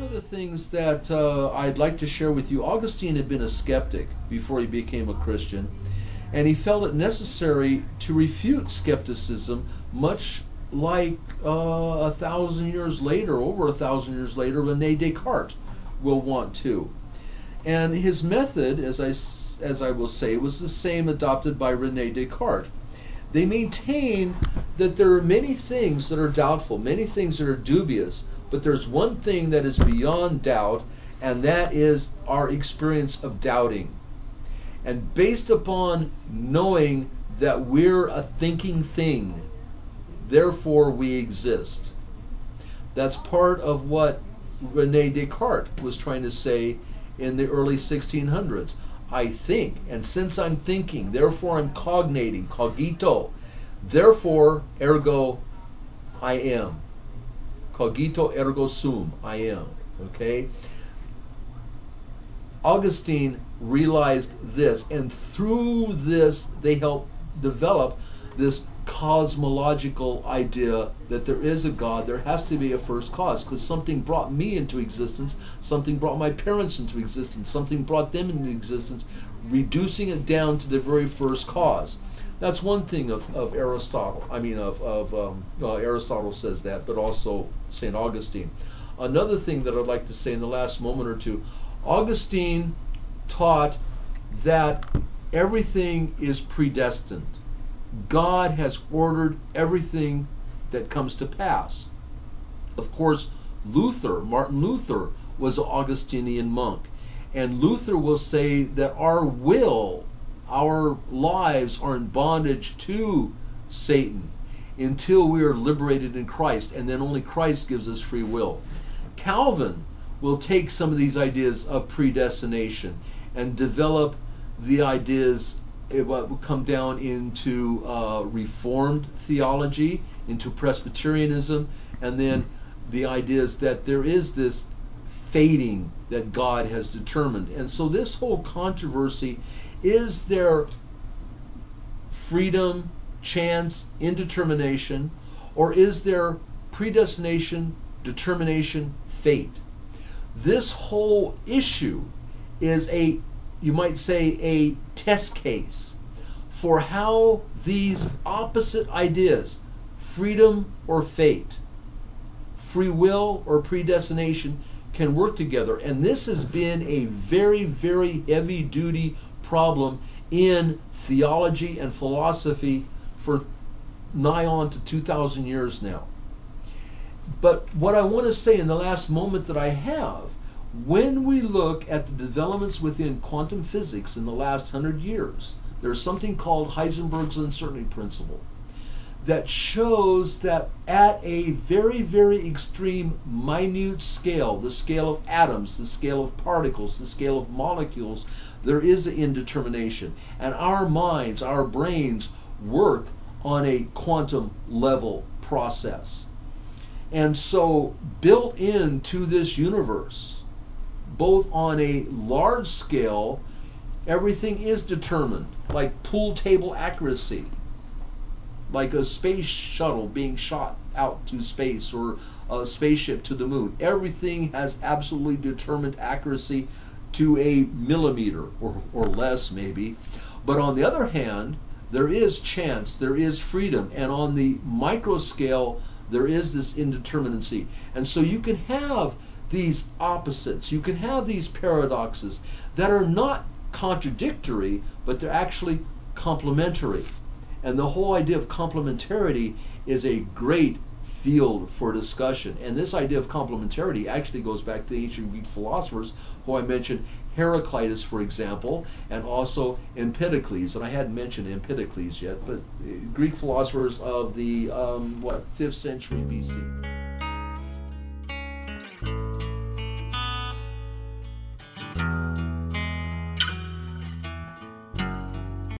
of the things that I'd like to share with you, Augustine had been a skeptic before he became a Christian, and he felt it necessary to refute skepticism, much like 1,000 years later, over 1,000 years later, René Descartes will want to. And his method, as I will say, was the same adopted by René Descartes. They maintain that there are many things that are doubtful, many things that are dubious, but there's one thing that is beyond doubt, and that is our experience of doubting. And based upon knowing that we're a thinking thing, therefore we exist. That's part of what René Descartes was trying to say in the early 1600s. I think, and since I'm thinking, therefore I'm cognating, cogito, therefore, ergo, I am. Cogito ergo sum, I am. Okay? Augustine realized this, and through this they helped develop this cosmological idea that there is a God, there has to be a first cause, because something brought me into existence, something brought my parents into existence, something brought them into existence, reducing it down to the very first cause. That's one thing of Aristotle. I mean, Aristotle says that, but also St. Augustine. Another thing that I'd like to say in the last moment or two, Augustine taught that everything is predestined. God has ordered everything that comes to pass. Of course, Martin Luther, was an Augustinian monk. And Luther will say that our will, our lives are in bondage to Satan until we are liberated in Christ, and then only Christ gives us free will. Calvin will take some of these ideas of predestination and develop the ideas. It will come down into Reformed theology, into Presbyterianism, and then the ideas that there is this fating that God has determined. And so this whole controversy, is there freedom, chance, indetermination, or is there predestination, determination, fate? This whole issue is you might say, a test case for how these opposite ideas, freedom or fate, free will or predestination, can work together. And this has been a very, very heavy-duty problem in theology and philosophy for nigh on to 2,000 years now. But what I want to say in the last moment that I have, when we look at the developments within quantum physics in the last 100 years, there's something called Heisenberg's uncertainty principle that shows that at a very, very extreme, minute scale, the scale of atoms, the scale of particles, the scale of molecules, there is an indetermination. And our minds, our brains, work on a quantum level process. And so built into this universe, both on a large scale, everything is determined, like pool table accuracy, like a space shuttle being shot out to space or a spaceship to the moon. Everything has absolutely determined accuracy to a millimeter or less maybe. But on the other hand, there is chance, there is freedom, and on the micro scale, there is this indeterminacy. And so you can have these opposites, you can have these paradoxes that are not contradictory, but they're actually complementary. And the whole idea of complementarity is a great field for discussion. And this idea of complementarity actually goes back to the ancient Greek philosophers, who I mentioned, Heraclitus, for example, and also Empedocles. And I hadn't mentioned Empedocles yet, but Greek philosophers of the 5th century BC.